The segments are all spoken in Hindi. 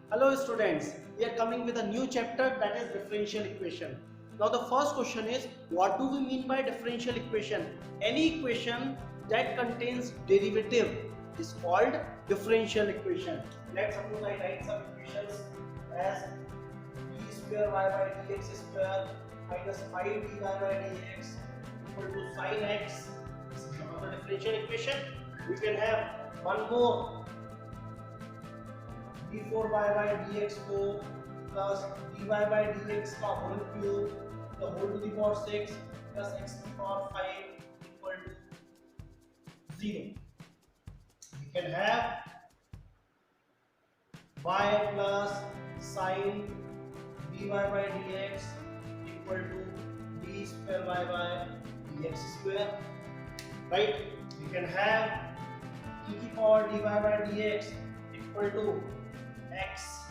Hello students, we are coming with a new chapter, that is differential equation. Now the first question is, what do we mean by differential equation? Any equation that contains derivative is called differential equation. Let's suppose I write some equations as d square y by dx square minus 5 dy by dx equal to sin x. This is one of the differential equation. We can have one more, d4y by dx4 plus dy by dx का whole cube the whole to the power 6 plus x to the power 5 equal to 0. We can have y plus sin dy by dx equal to d square y by dx square, right? We can have e to the power dy by dx equal to x.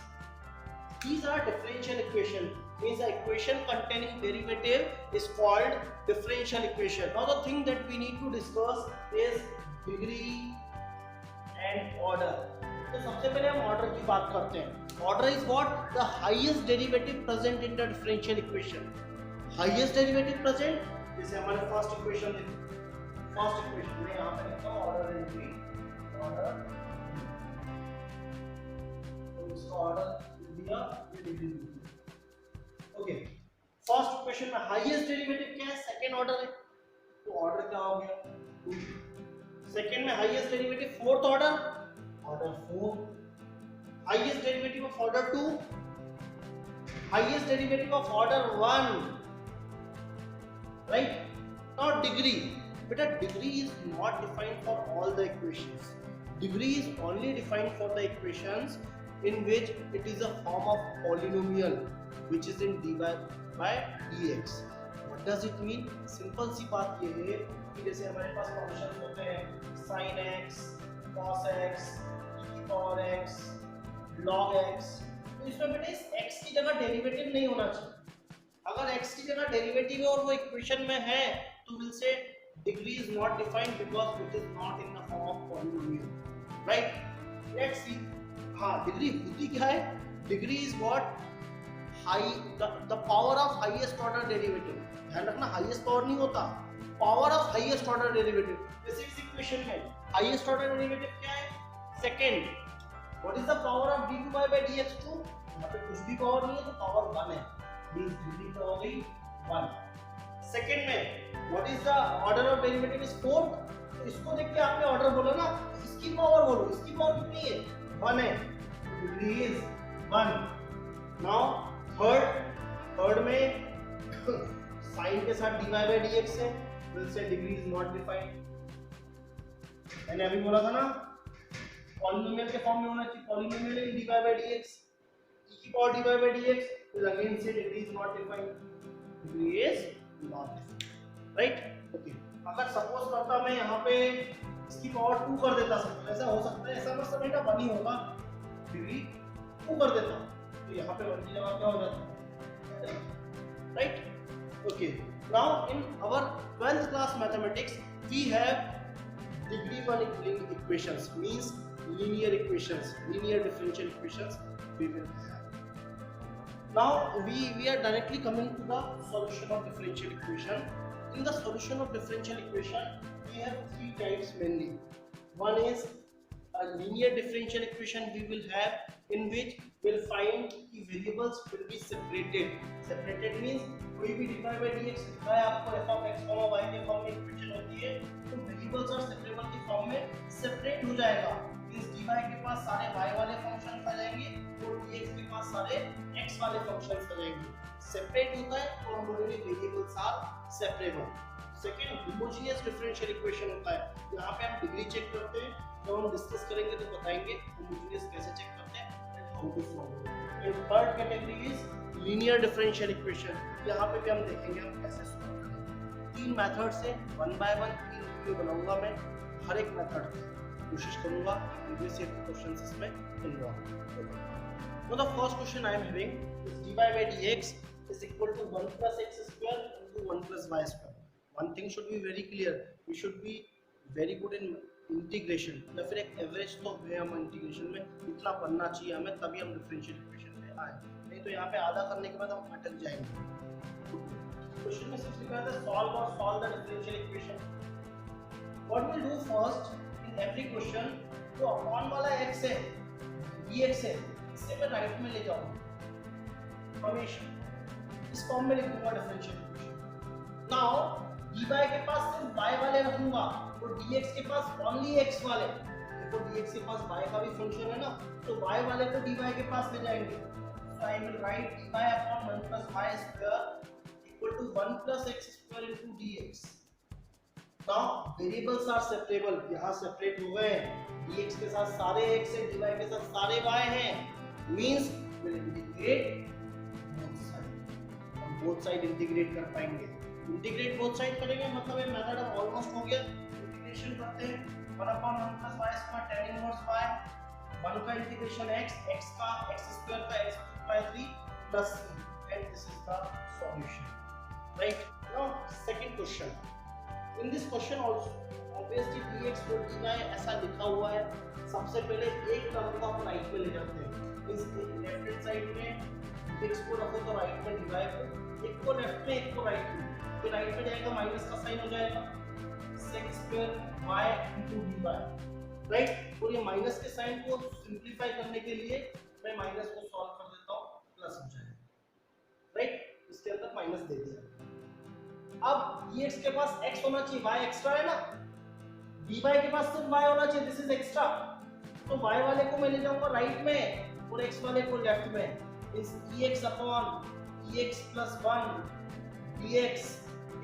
These are differential equation. Means the equation containing derivative is called differential equation. Now the thing that we need to discuss is degree and order. तो सबसे पहले हम order की बात करते हैं. Order is what? The highest derivative present in the differential equation. Highest derivative present. जैसे हमारे first equation देखो. First equation में यहाँ पे लिखा order and degree. Order. इसका ऑर्डर दिया, ये डिग्री दी. ओके, फर्स्ट इक्वेशन में हाईएस्ट डेरिवेटिव क्या है? सेकंड ऑर्डर है, तो ऑर्डर क्या हो गया? 2. सेकंड में highest derivative fourth order, order 4. Highest derivative of order 2, highest derivative of order 1, right? Now degree, बेटा degree is not defined for all the equations. Degree is only defined for the equations in which it is a form of polynomial which is in dy by dx. What does it mean? Simple सी बात ये है कि जैसे हमारे पास फंक्शन होते हैं sin x, cos x, e की पावर x, log x, तो इसमें बेटा इस x की जगह डेरिवेटिव नहीं होना चाहिए. अगर x की जगह डेरिवेटिव है और वो इक्वेशन में है तो will say degree is not defined because it is not in the form of polynomial, right? Let's see. हाँ, degree होती क्या है? Degree is what? High, the power of highest order derivative. ध्यान रखना, highest power नहीं होता, power of highest order derivative. जैसे इस इक्वेशन में highest order derivative क्या है? Second. What is the power of d2y by dx2? यहाँ पे कुछ भी पावर नहीं है तो पावर 1 है. Means degree क्या हो गई? 1. सेकेंड में what is the order of derivative is 4. तो इसको देख के आपने ऑर्डर बोला ना, इसकी पावर बोलो, इसकी पावर कितनी है? 1 है, डिग्री इज 1. नाउ थर्ड में साइन के साथ dy by dx है, will say degree is not defined. मैंने अभी बोला था ना पॉलिनोमियल के फॉर्म में होना चाहिए, polynomial in dy by dx, e की power dy by dx, will again say degree is not defined, degree is not, right? Okay, अगर सपोज करता मैं यहाँ पे इसकी पावर 2 कर देता, सब ऐसा हो सकता है, ऐसा मतलब बेटा 1 ही होगा, डिग्री 2 कर देता तो यहाँ पे 1 की जगह क्या हो जाता, right? Okay, now in our 12th class mathematics we have degree 1 equations, means linear equations, linear differential equations we will have. Now we are directly coming to the solution of differential equation. In the solution of differential equation we have 3 types mainly. One is a linear differential equation we will have, in which we'll find the variables will be separated. Separated means कोई भी dy by dx लिखा है आपको f of x y के फॉर्म में इक्वेशन होती है तो वेरिएबल्स और सेपरेबल के फॉर्म में सेपरेट हो जाएगा. मींस dy के पास सारे y वाले फंक्शंस आ जाएंगे और dx के पास सारे x वाले फंक्शंस आ जाएंगे. सेपरेट होता है तो हम बोलेंगे variables are separable. Second, homogeneous differential equation होता है, यहाँ पे हम डिग्री चेक करते हैं, जब हम डिस्कस करेंगे तो बताएंगे होमोजेनियस कैसे चेक करते हैं and how to solve. And third category is linear differential equation. यहाँ पे भी हम देखेंगे हम कैसे सॉल्व करेंगे. 3 मेथड से 1 बाय 1 3 वीडियो बनाऊंगा मैं, हर एक मेथड कोशिश करूंगा प्रीवियस ईयर के क्वेश्चंस इसमें involve. Now the first question I am having is dy by dx is equal to 1 plus x square into 1 plus y square. One thing should be very clear, we should be very good in integration या फिर एक एवरेज तो है हम इंटीग्रेशन में, इतना बनना चाहिए हमें, तभी हम डिफरेंशियल इक्वेशन में आए, नहीं तो यहाँ पे आधा करने के बाद हम अटक जाएंगे। क्वेश्चन में सिर्फ लिखा था solve the differential equation. What will do first in every question, जो अपॉन वाला x है dx है, इसे मैं राइट में ले जाऊंगा हमेशा, इस फॉर्म में लिख दूंगा डिफरेंशियल इक्वेशन। नाउ dy के पास सिर्फ y वाले रखूंगा और dx के पास ओनली x वाले। देखो dx के पास y का भी फंक्शन है ना, तो y वाले को dy के पास ले जाएंगे। So I will write dy upon 1 plus y square equal to 1 plus x square into dx. Now variables are separable, यहाँ सेपरेट हो गए, dx के साथ सारे x है, dy के साथ सारे y हैं, means we'll integrate both side, हम both side इंटीग्रेट कर पाएंगे। इंटीग्रेट बोथ साइड करेंगे मतलब ये मेथड अब ऑलमोस्ट हो गया। इंटीग्रेशन करते हैं 1 upon 1 plus y square tan inverse y, 1 का इंटीग्रेशन x का x square का x by 3 plus c, and this is the solution, right? Now second question, in this question also obviously dx और dy ऐसा लिखा हुआ है, सबसे पहले एक टर्म को हम राइट में ले जाते हैं, इस लेफ्ट हैंड साइड में x को रखो तो राइट में dy को, एक को लेफ्ट में एक को राइट में, तो राइट में जाएगा माइनस का साइन हो जाएगा sec square y into dy, right. और ये माइनस के साइन को सिंपलीफाई करने के लिए मैं माइनस को सॉल्व कर देता हूँ, प्लस हो जाएगा, राइट। इसके अंदर माइनस दे दिया। अब dx के पास x होना चाहिए, y एक्स्ट्रा है ना, dy के पास सिर्फ y होना चाहिए, दिस इज एक्स्ट्रा, तो y वाले को मैं ले जाऊंगा राइट में और x वाले को लेफ्ट में। इस dx upon dx plus 1 dx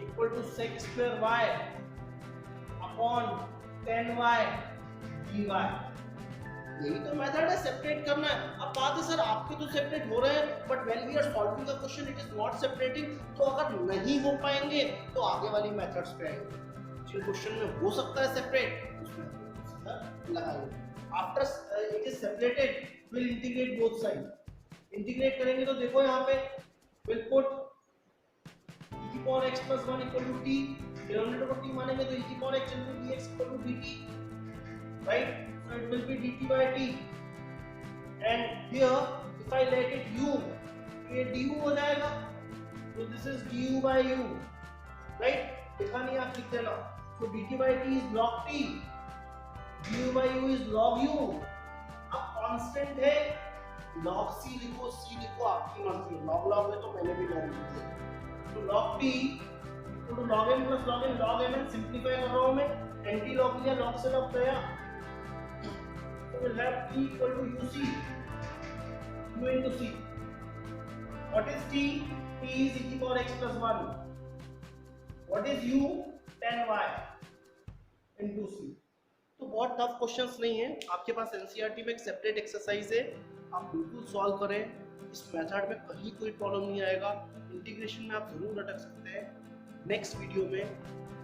equal to sec square y upon tan y dy। यही तो मेथड है, सेपरेट करना है। अब बात है सर आपके तो सेपरेट हो रहे हैं, but when we are solving a question it is not separating, तो अगर नहीं हो पाएंगे तो आगे वाली मेथड्स पे आएंगे। जिन क्वेश्चन में हो सकता है सेपरेट उसमें सीधा लगाएंगे। After it is separated will integrate both side. Integrate करेंगे तो देखो यहाँ पे will put e power x plus 1 equal to t, denominator को t मानेंगे तो e power x into dx equal to dt, right? So it will be dt by t, and here if I let it u, ये du हो जाएगा, so this is du by u, right? देखा नहीं आप लिख देना, so dt by t is log t, du by u is log u। अब कांस्टेंट है, log c लिखो, c लिखो, आपकी मर्जी, log में तो मैंने भी log लिख दिया, तो log t equal to log m plus log n simplify कर रहा हूं मैं, एंटी log लिया, log से log गया, तो we'll have t equal to uc, u into c। what is t? t is e power x plus 1, what is u? tan y into c। तो बहुत टफ क्वेश्चंस नहीं है, आपके पास एनसीईआरटी में एक सेपरेट एक्सरसाइज है, आप बिल्कुल सॉल्व करें, इस मेथड में कहीं कोई प्रॉब्लम नहीं आएगा। इंटीग्रेशन में आप जरूर अटक सकते हैं। नेक्स्ट वीडियो में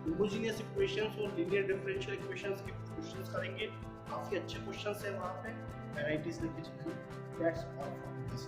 होमोजेनियस इक्वेशंस और लीनियर डिफरेंशियल इक्वेशंस के क्वेश्चंस करेंगे, काफी अच्छे क्वेश्चंस हैं वहां पे, वैरायटीज लेके चलेंगे। That's all for this.